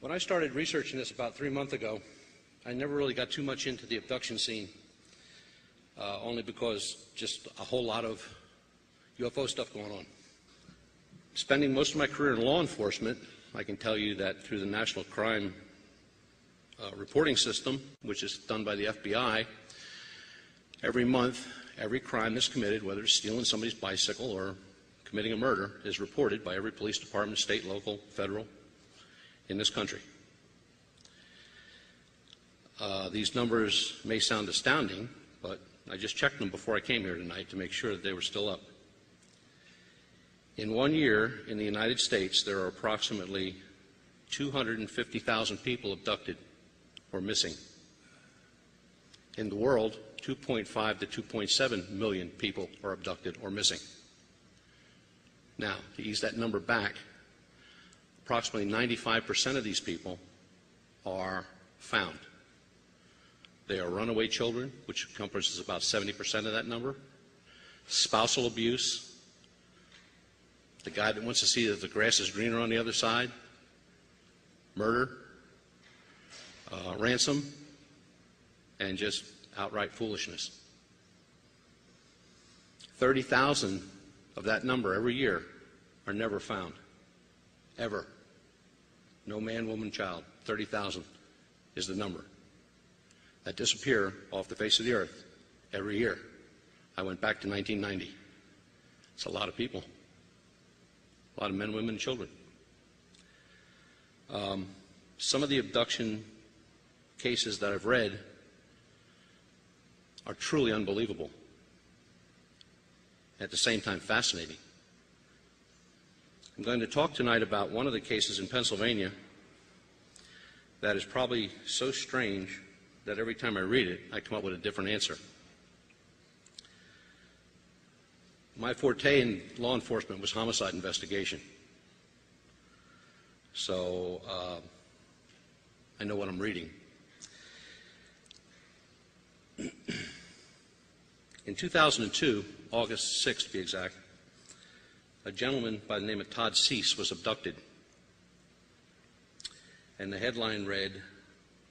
When I started researching this about 3 months ago, I never really got too much into the abduction scene, only because just a whole lot of UFO stuff going on. Spending most of my career in law enforcement, I can tell you that through the National Crime Reporting System, which is done by the FBI, every month, every crime that's committed, whether it's stealing somebody's bicycle or committing a murder, is reported by every police department, state, local, federal, in this country. These numbers may sound astounding, but I just checked them before I came here tonight to make sure that they were still up. In 1 year in the United States, there are approximately 250,000 people abducted or missing. In the world, 2.5 to 2.7 million people are abducted or missing. Now, to ease that number back, approximately 95% of these people are found. They are runaway children, which encompasses about 70% of that number. Spousal abuse, the guy that wants to see that the grass is greener on the other side, murder, ransom, and just outright foolishness. 30,000 of that number every year are never found, ever. No man, woman, child. 30,000 is the number that disappear off the face of the earth every year. I went back to 1990. It's a lot of people. A lot of men, women, and children. Some of the abduction cases that I've read are truly unbelievable. At the same time, fascinating. I'm going to talk tonight about one of the cases in Pennsylvania that is probably so strange that every time I read it, I come up with a different answer. My forte in law enforcement was homicide investigation. So I know what I'm reading. In 2002, August 6th to be exact, a gentleman by the name of Todd Cease was abducted. And the headline read,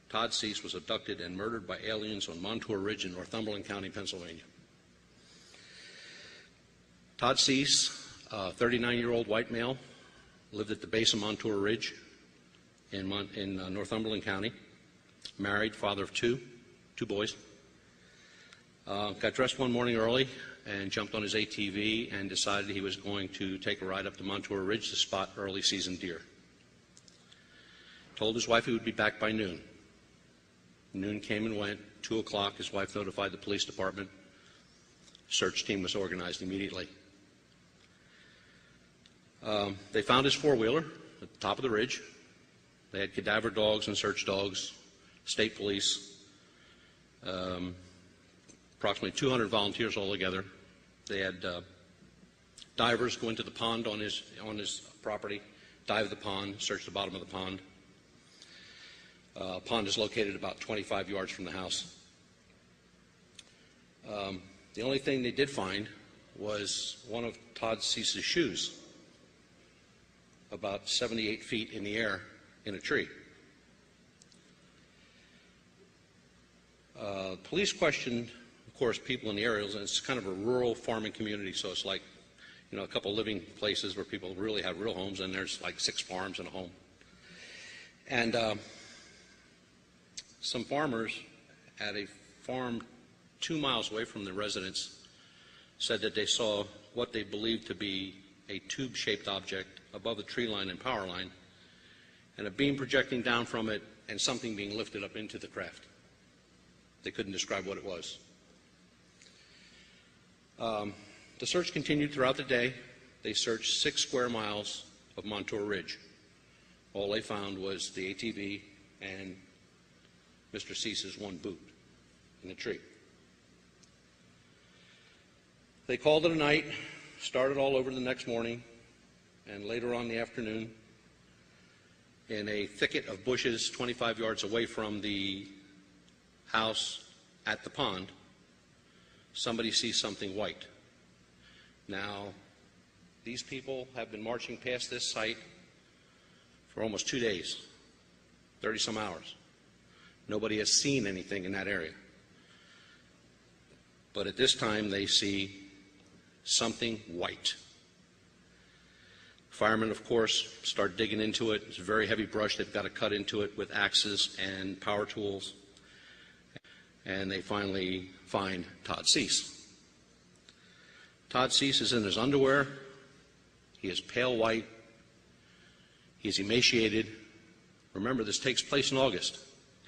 Todd Cease was abducted and murdered by aliens on Montour Ridge in Northumberland County, Pennsylvania. Todd Cease, a 39-year-old white male, lived at the base of Montour Ridge in Northumberland County, married, father of two boys. Got dressed one morning early and jumped on his ATV and decided he was going to take a ride up to Montour Ridge to spot early season deer. Told his wife he would be back by noon. Noon came and went. 2 o'clock, his wife notified the police department. Search team was organized immediately. They found his four-wheeler at the top of the ridge. They had cadaver dogs and search dogs, state police, approximately 200 volunteers altogether. They had divers go into the pond on his property, dive the pond, search the bottom of the pond. Pond is located about 25 yards from the house. The only thing they did find was one of Todd Cease's shoes, about 78 feet in the air in a tree. Police questioned, of course, people in the area, and it's kind of a rural farming community, so it's like, you know, a couple living places where people really have real homes, and there's like 6 farms and a home. And some farmers at a farm 2 miles away from the residence said that they saw what they believed to be a tube-shaped object above the tree line and power line, and a beam projecting down from it, and something being lifted up into the craft. They couldn't describe what it was. The search continued throughout the day. They searched 6 square miles of Montour Ridge. All they found was the ATV and Mr. Cease's one boot in the tree. They called it a night, started all over the next morning, and later on in the afternoon, in a thicket of bushes 25 yards away from the house at the pond, somebody sees something white. Now, these people have been marching past this site for almost 2 days. 30-some hours. Nobody has seen anything in that area. But at this time, they see something white. Firemen, of course, start digging into it. It's a very heavy brush. They've got to cut into it with axes and power tools. And they finally find Todd Cease. Todd Cease is in his underwear. He is pale white. He's emaciated. Remember, this takes place in August.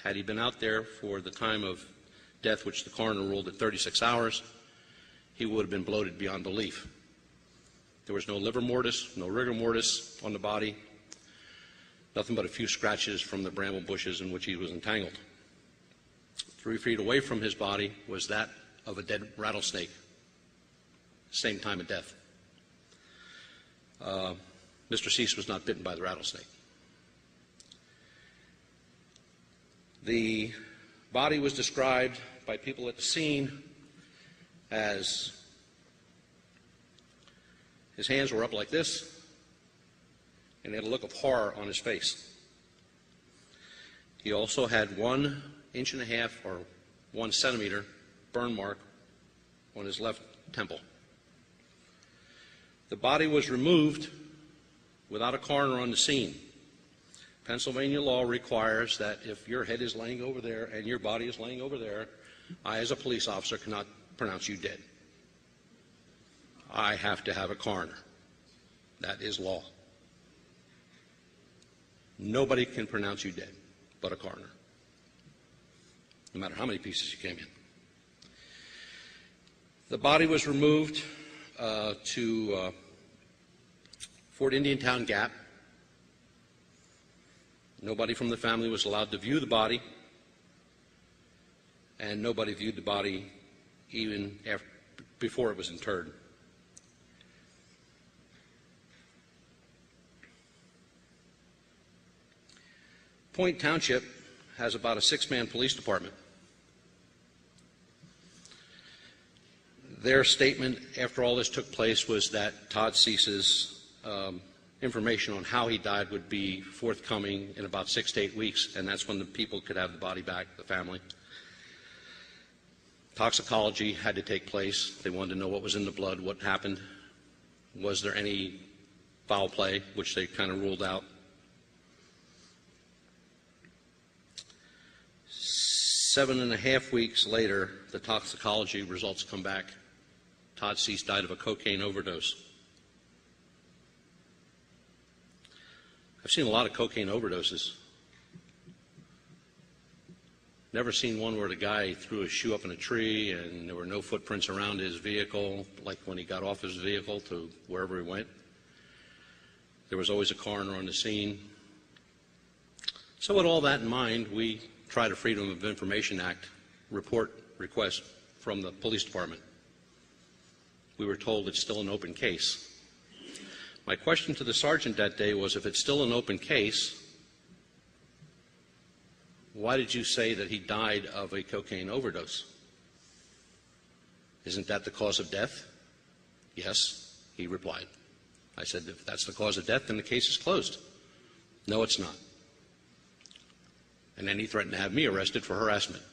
Had he been out there for the time of death, which the coroner ruled at 36 hours, he would have been bloated beyond belief. There was no livor mortis, no rigor mortis on the body, nothing but a few scratches from the bramble bushes in which he was entangled. 3 feet away from his body was that of a dead rattlesnake, same time of death. Mr. Cease was not bitten by the rattlesnake. The body was described by people at the scene as his hands were up like this, and he had a look of horror on his face. He also had 1.5 inches or 1 centimeter burn mark on his left temple. The body was removed without a coroner on the scene. Pennsylvania law requires that if your head is laying over there and your body is laying over there, I, as a police officer, cannot pronounce you dead. I have to have a coroner. That is law. Nobody can pronounce you dead but a coroner, no matter how many pieces you came in. The body was removed to Fort Indiantown Gap. Nobody from the family was allowed to view the body, and nobody viewed the body even before it was interred. Point Township has about a 6-man police department. Their statement after all this took place was that Todd Cease's information on how he died would be forthcoming in about 6 to 8 weeks, and that's when the people could have the body back, the family. Toxicology had to take place. They wanted to know what was in the blood, what happened. Was there any foul play, which they kind of ruled out. 7.5 weeks later, the toxicology results come back. Todd Cease died of a cocaine overdose. I've seen a lot of cocaine overdoses. Never seen one where the guy threw his shoe up in a tree and there were no footprints around his vehicle, like when he got off his vehicle to wherever he went. There was always a coroner on the scene. So with all that in mind, we tried a Freedom of Information Act report request from the police department. We were told it's still an open case. My question to the sergeant that day was, if it's still an open case, why did you say that he died of a cocaine overdose? Isn't that the cause of death? Yes, he replied. I said, if that's the cause of death, then the case is closed. No, it's not. And then he threatened to have me arrested for harassment.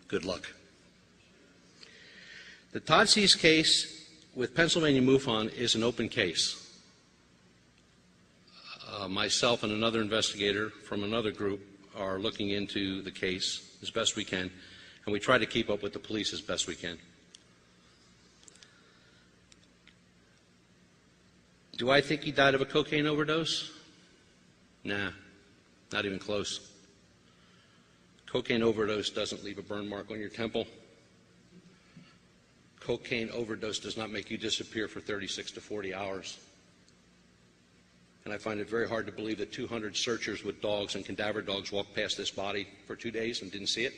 Good luck. The Todd Cease case with Pennsylvania MUFON is an open case. Myself and another investigator from another group are looking into the case as best we can, and we try to keep up with the police as best we can. Do I think he died of a cocaine overdose? Nah, not even close. Cocaine overdose doesn't leave a burn mark on your temple. Cocaine overdose does not make you disappear for 36 to 40 hours. And I find it very hard to believe that 200 searchers with dogs and cadaver dogs walked past this body for 2 days and didn't see it.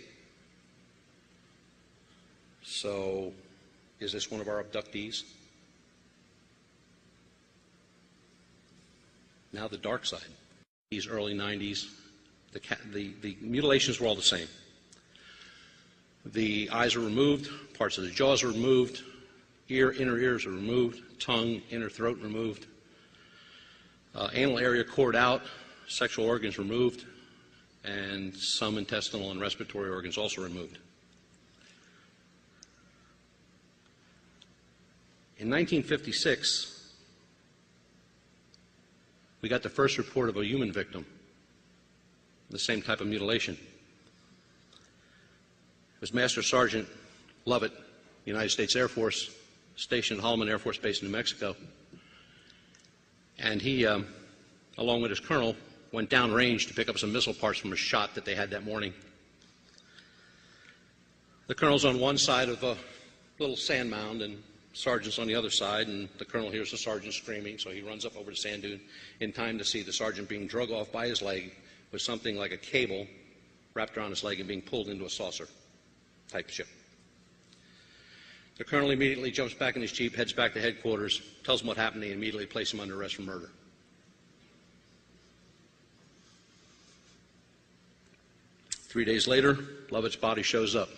So, is this one of our abductees? Now the dark side. These early 90s, the mutilations were all the same. The eyes are removed, parts of the jaws are removed, inner ears are removed, tongue, inner throat removed, anal area cored out, sexual organs removed, and some intestinal and respiratory organs also removed. In 1956, we got the first report of a human victim, the same type of mutilation. It was Master Sergeant Lovett, United States Air Force, stationed at Holloman Air Force Base in New Mexico. And he, along with his colonel, went downrange to pick up some missile parts from a shot that they had that morning. The colonel's on one side of a little sand mound, and sergeant's on the other side, and the colonel hears the sergeant screaming, so he runs up over the sand dune in time to see the sergeant being drug off by his leg with something like a cable wrapped around his leg and being pulled into a saucer type ship. The colonel immediately jumps back in his jeep, heads back to headquarters, tells them what happened, and they immediately place him under arrest for murder. Three days later, Lovett's body shows up,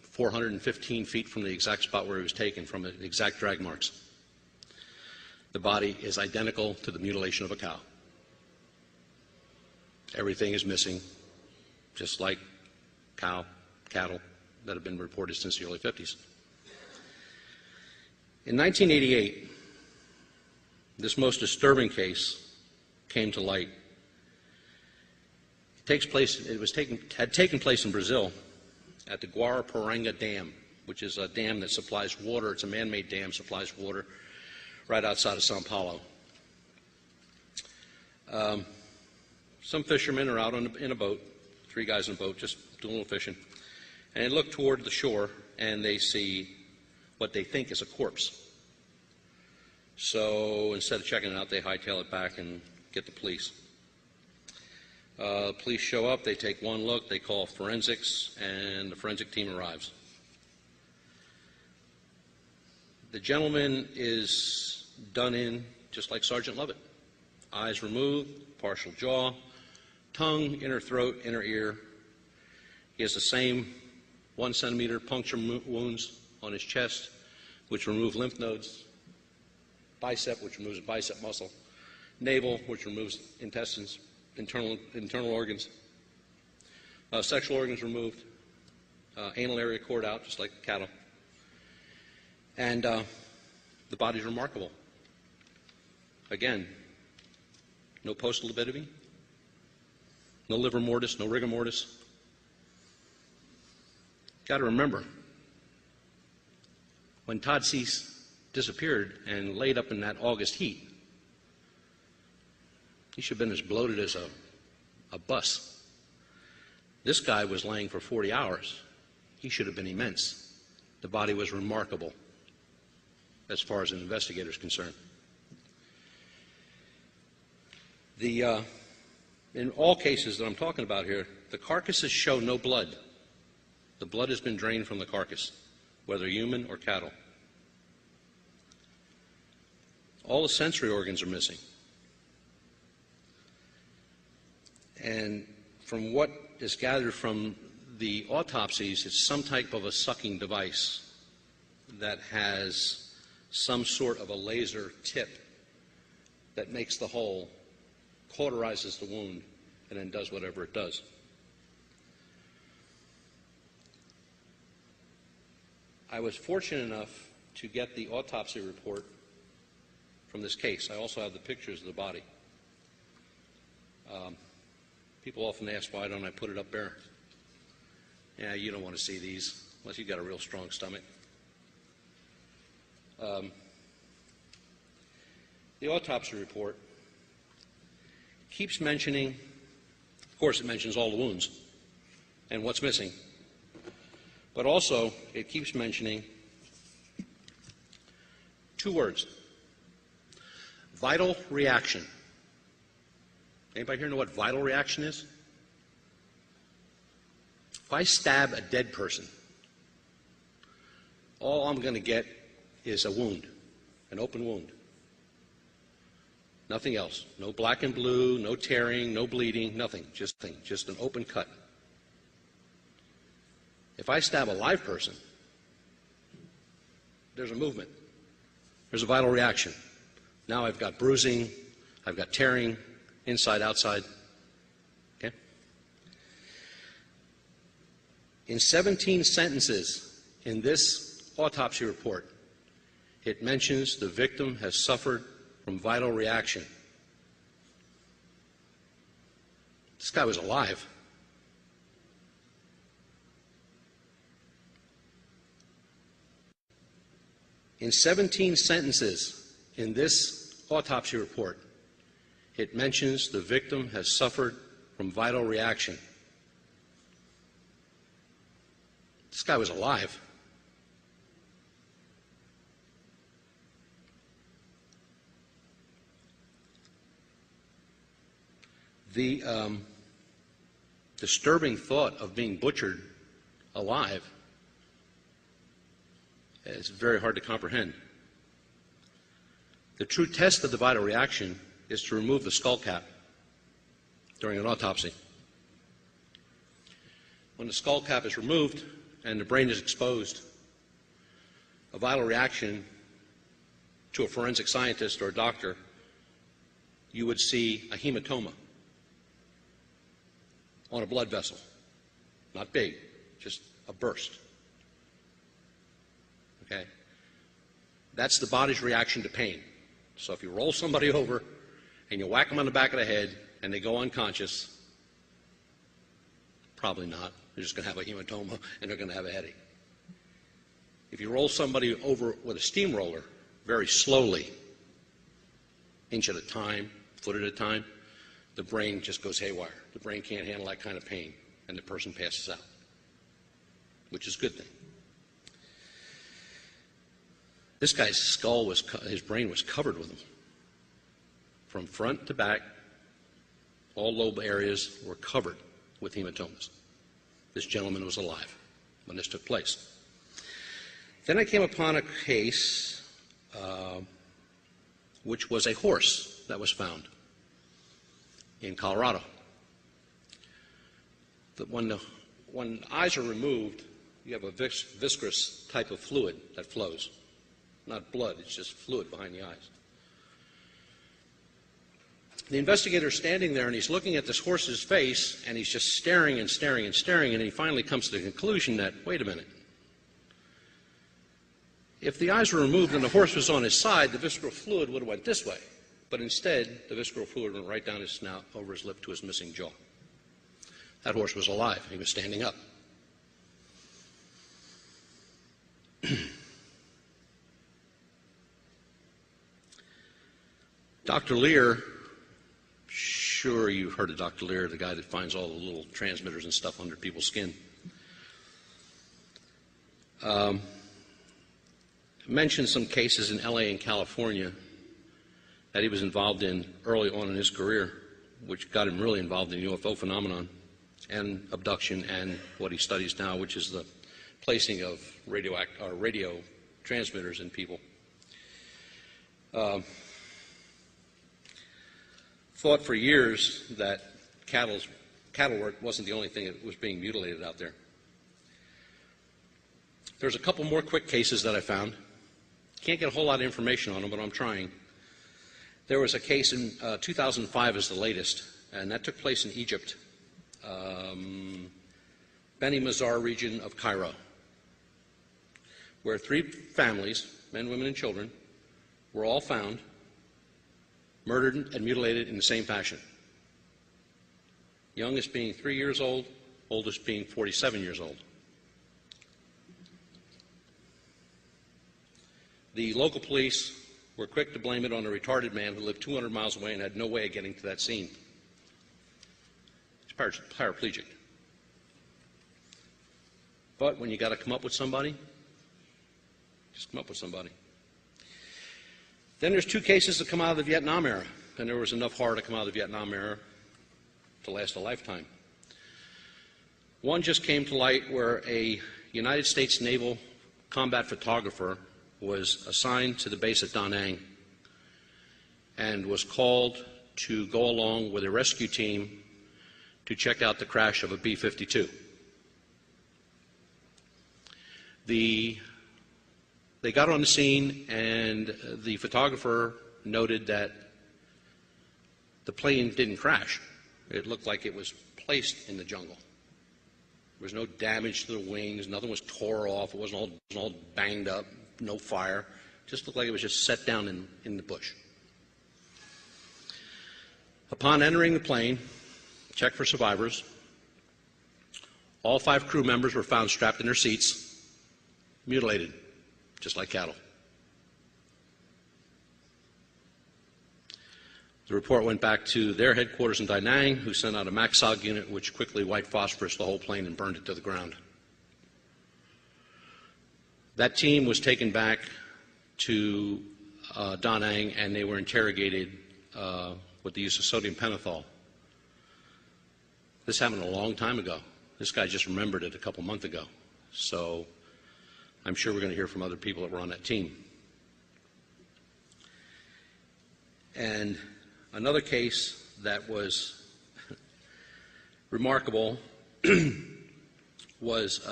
415 feet from the exact spot where he was taken, from the exact drag marks. The body is identical to the mutilation of a cow. Everything is missing, just like cattle that have been reported since the early 50s. In 1988, this most disturbing case came to light. Had taken place in Brazil at the Guaraparanga Dam, which is a dam that supplies water. It's a man-made dam, supplies water right outside of Sao Paulo. Some fishermen are out in a boat, 3 guys in a boat, just doing a little fishing, and they look toward the shore and they see what they think is a corpse. So instead of checking it out, they hightail it back and get the police. Police show up, they take one look, they call forensics, and the forensic team arrives. The gentleman is done in just like Sergeant Lovett. Eyes removed, partial jaw, tongue, inner throat, inner ear. He has the same 1 centimeter puncture wounds on his chest, which remove lymph nodes, bicep, which removes bicep muscle, navel, which removes intestines, internal organs, sexual organs removed, anal area cored out, just like cattle. And the body's remarkable. Again, no post-libidomy, no livor mortis, no rigor mortis. Got to remember, when Todd Cease disappeared and laid up in that August heat, he should have been as bloated as a bus. This guy was laying for 40 hours. He should have been immense. The body was remarkable as far as an investigator is concerned. In all cases that I'm talking about here, the carcasses show no blood. The blood has been drained from the carcass, whether human or cattle. All the sensory organs are missing. And from what is gathered from the autopsies, it's some type of a sucking device that has some sort of a laser tip that makes the hole, cauterizes the wound, and then does whatever it does. I was fortunate enough to get the autopsy report from this case. I also have the pictures of the body. People often ask, why don't I put it up there? Yeah, you don't want to see these unless you've got a real strong stomach. The autopsy report keeps mentioning, of course it mentions all the wounds and what's missing, but also it keeps mentioning 2 words: vital reaction. Anybody here know what vital reaction is? If I stab a dead person, all I'm going to get is a wound, an open wound. Nothing else. No black and blue, no tearing, no bleeding, nothing. Just an open cut. If I stab a live person, there's a movement. There's a vital reaction. Now I've got bruising, I've got tearing, inside, outside. In 17 sentences in this autopsy report, it mentions the victim has suffered from vital reaction. This guy was alive. In 17 sentences in this autopsy report, it mentions the victim has suffered from vital reaction. This guy was alive. The disturbing thought of being butchered alive is very hard to comprehend. The true test of the vital reaction is to remove the skull cap during an autopsy. When the skull cap is removed and the brain is exposed, a vital reaction to a forensic scientist or a doctor, you would see a hematoma on a blood vessel. Not big, just a burst. Okay? That's the body's reaction to pain. So if you roll somebody over and you whack them on the back of the head and they go unconscious, probably not. They're just going to have a hematoma and they're going to have a headache. If you roll somebody over with a steamroller very slowly, inch at a time, foot at a time, the brain just goes haywire. The brain can't handle that kind of pain, and the person passes out, which is a good thing. This guy's skull his brain was covered with them. From front to back, all lobe areas were covered with hematomas. This gentleman was alive when this took place. Then I came upon a case which was a horse that was found in Colorado. When eyes are removed, you have a viscous type of fluid that flows. Not blood, it's just fluid behind the eyes. The investigator's standing there and he's looking at this horse's face and he's just staring and staring and staring, and he finally comes to the conclusion that, wait a minute, if the eyes were removed and the horse was on his side, the visceral fluid would have went this way. But instead, the visceral fluid went right down his snout, over his lip to his missing jaw. That horse was alive. He was standing up. Dr. Lear, sure you've heard of Dr. Lear, the guy that finds all the little transmitters and stuff under people's skin. Mentioned some cases in LA and California that he was involved in early on in his career, which got him really involved in the UFO phenomenon and abduction and what he studies now, which is the placing of radio transmitters in people. Thought for years that cattle work wasn't the only thing that was being mutilated out there. There's a couple more quick cases that I found. Can't get a whole lot of information on them, but I'm trying. There was a case in 2005 is the latest, and that took place in Egypt, Beni Mazar region of Cairo, where 3 families, men, women, and children, were all found, murdered and mutilated in the same fashion. Youngest being 3 years old, oldest being 47 years old. The local police were quick to blame it on a retarded man who lived 200 miles away and had no way of getting to that scene. He's paraplegic. But when you got to come up with somebody, just come up with somebody. Then there's 2 cases that come out of the Vietnam era, and there was enough horror to come out of the Vietnam era to last a lifetime. One just came to light where a United States naval combat photographer was assigned to the base at Da Nang and was called to go along with a rescue team to check out the crash of a B-52. They got on the scene, and the photographer noted that the plane didn't crash. It looked like it was placed in the jungle. There was no damage to the wings. Nothing was tore off. It wasn't all banged up. No fire. Just looked like it was just set down in the bush. Upon entering the plane, check for survivors. All 5 crew members were found strapped in their seats, mutilated, just like cattle. The report went back to their headquarters in Da Nang, who sent out a MACSOG unit, which quickly white phosphorused the whole plane and burned it to the ground. That team was taken back to Da Nang, and they were interrogated with the use of sodium pentothal. This happened a long time ago. This guy just remembered it a couple months ago. So I'm sure we're going to hear from other people that were on that team. And another case that was remarkable was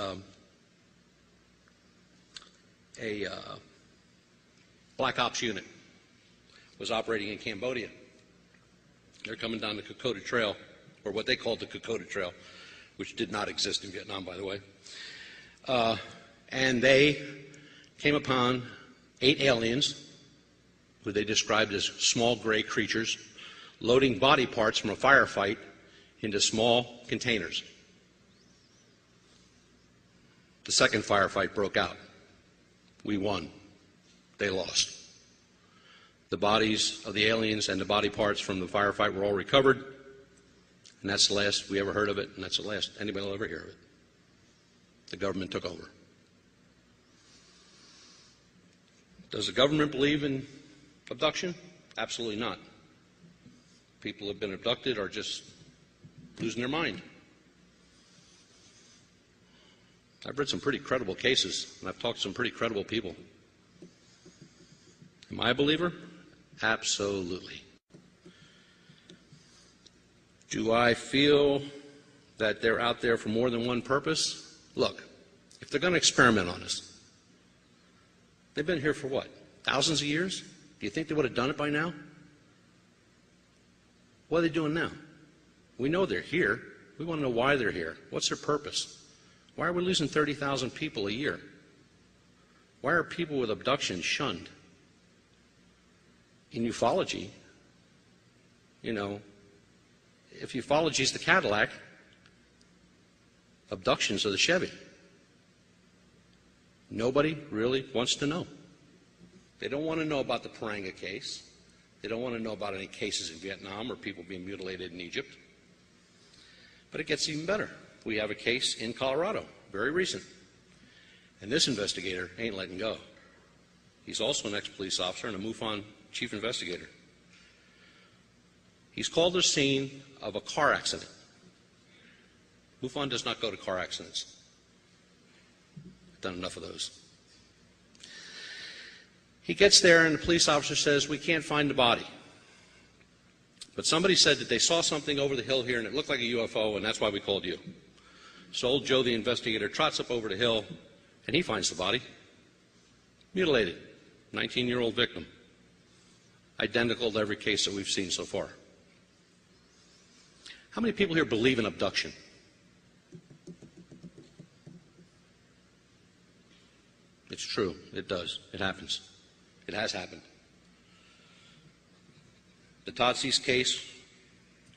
a Black Ops unit was operating in Cambodia. They're coming down the Kokoda Trail, or what they called the Kokoda Trail, which did not exist in Vietnam, by the way. And they came upon 8 aliens, who they described as small gray creatures, loading body parts from a firefight into small containers. The second firefight broke out. We won. They lost. The bodies of the aliens and the body parts from the firefight were all recovered, and that's the last we ever heard of it, and that's the last anybody will ever hear of it. The government took over. Does the government believe in abduction? Absolutely not. People who have been abducted are just losing their mind. I've read some pretty credible cases, and I've talked to some pretty credible people. Am I a believer? Absolutely. Do I feel that they're out there for more than one purpose? Look, if they're going to experiment on us, they've been here for what? Thousands of years? Do you think they would have done it by now? What are they doing now? We know they're here. We want to know why they're here. What's their purpose? Why are we losing 30,000 people a year? Why are people with abduction shunned? In ufology, you know, if ufology is the Cadillac, abductions are the Chevy. Nobody really wants to know. They don't want to know about the Paranga case. They don't want to know about any cases in Vietnam or people being mutilated in Egypt. But it gets even better. We have a case in Colorado, very recent. And this investigator ain't letting go. He's also an ex-police officer and a MUFON chief investigator. He's called the scene of a car accident. MUFON does not go to car accidents. I've done enough of those. He gets there and the police officer says, we can't find the body. But somebody said that they saw something over the hill here and it looked like a UFO, and that's why we called you. So old Joe, the investigator, trots up over the hill and he finds the body. Mutilated. 19-year-old victim. Identical to every case that we've seen so far. How many people here believe in abduction? It's true. It does. It happens. It has happened. The Todd Cease case,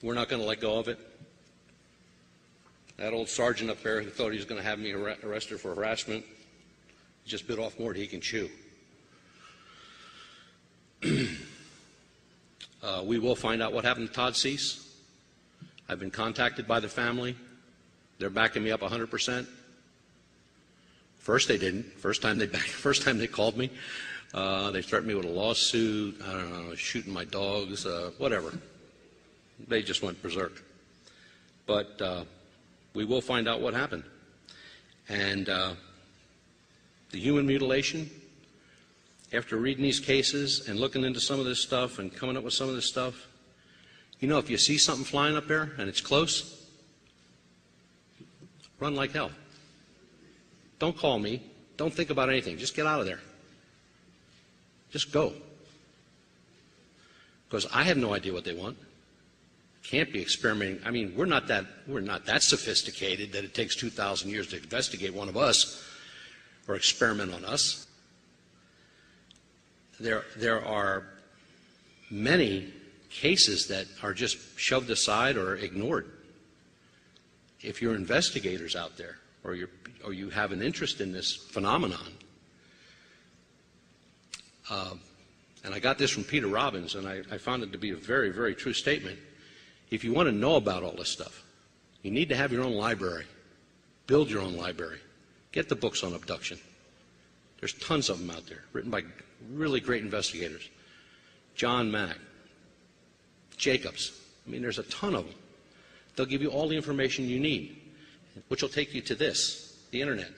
we're not going to let go of it. That old sergeant up there who thought he was going to have me arrested for harassment, he just bit off more than he can chew. We will find out what happened to Todd Cease. I've been contacted by the family. They're backing me up 100%. First they didn't. First time they called me. They threatened me with a lawsuit, I don't know, shooting my dogs, whatever. They just went berserk. But we will find out what happened. And the human mutilation, after reading these cases and looking into some of this stuff and coming up with some of this stuff, you know, if you see something flying up there and it's close, run like hell. Don't call me. Don't think about anything. Just get out of there. Just go. Because I have no idea what they want. can't be experimenting. I mean, we're not that sophisticated that it takes 2,000 years to investigate one of us or experiment on us. There are many cases that are just shoved aside or ignored. If you're investigators out there, or you have an interest in this phenomenon, and I got this from Peter Robbins, and I found it to be a very, very true statement. If you want to know about all this stuff, you need to have your own library. Build your own library. Get the books on abduction. There's tons of them out there, written by really great investigators. John Mack, Jacobs. I mean, there's a ton of them. They'll give you all the information you need, which will take you to this, the internet,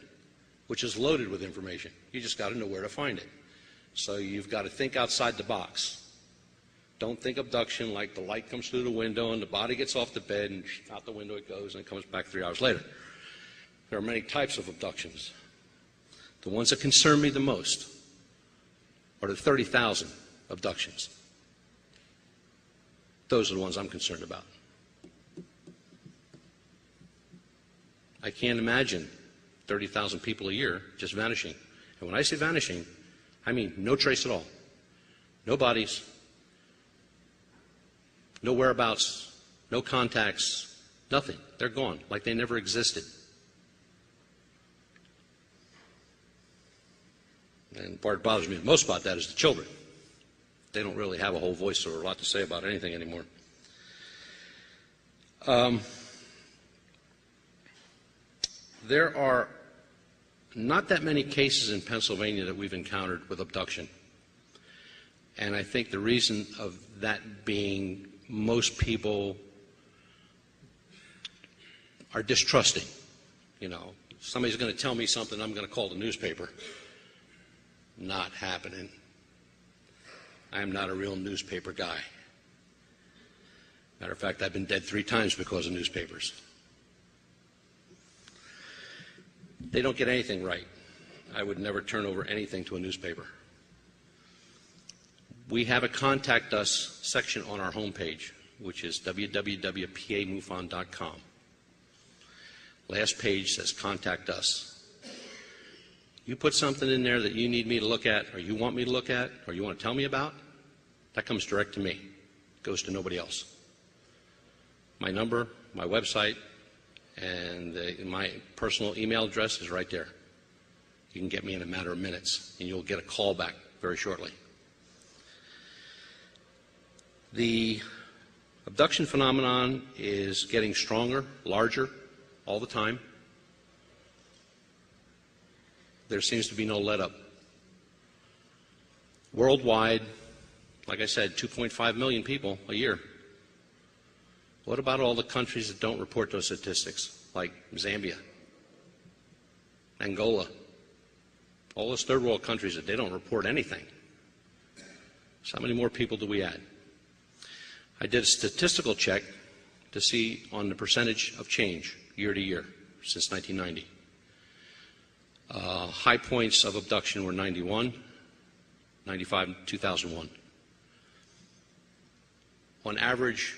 which is loaded with information. You just got to know where to find it. So you've got to think outside the box. Don't think abduction like the light comes through the window and the body gets off the bed and out the window it goes and it comes back 3 hours later. There are many types of abductions. The ones that concern me the most are the 30,000 abductions. Those are the ones I'm concerned about. I can't imagine 30,000 people a year just vanishing. And when I say vanishing, I mean no trace at all. No bodies, no whereabouts, no contacts, nothing. They're gone, like they never existed. And part that bothers me the most about that is the children. They don't really have a whole voice or a lot to say about anything anymore. There are not that many cases in Pennsylvania that we've encountered with abduction. And I think the reason of that being most people are distrusting. You know, somebody's going to tell me something, I'm going to call the newspaper. Not happening. I'm not a real newspaper guy. Matter of fact, I've been dead 3 times because of newspapers. They don't get anything right. I would never turn over anything to a newspaper. We have a Contact Us section on our homepage, which is www.pamufon.com. Last page says Contact Us. You put something in there that you need me to look at, or you want me to look at, or you want to tell me about, that comes direct to me. It goes to nobody else. My number, my website, and my personal email address is right there. You can get me in a matter of minutes, and you'll get a call back very shortly. The abduction phenomenon is getting stronger, larger, all the time. There seems to be no let-up. Worldwide, like I said, 2.5 million people a year. What about all the countries that don't report those statistics, like Zambia, Angola, all those third world countries that they don't report anything? So how many more people do we add? I did a statistical check to see on the percentage of change year to year since 1990. High points of abduction were 91, 95, 2001. On average,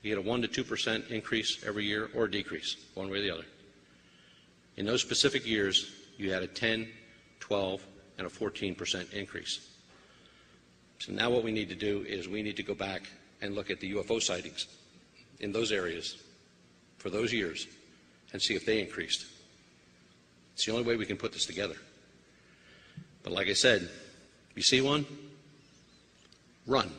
you get a 1 to 2% increase every year or decrease, one way or the other. In those specific years, you had a 10, 12, and a 14% increase. So now what we need to do is we need to go back and look at the UFO sightings in those areas for those years and see if they increased. It's the only way we can put this together. But like I said, if you see one, run.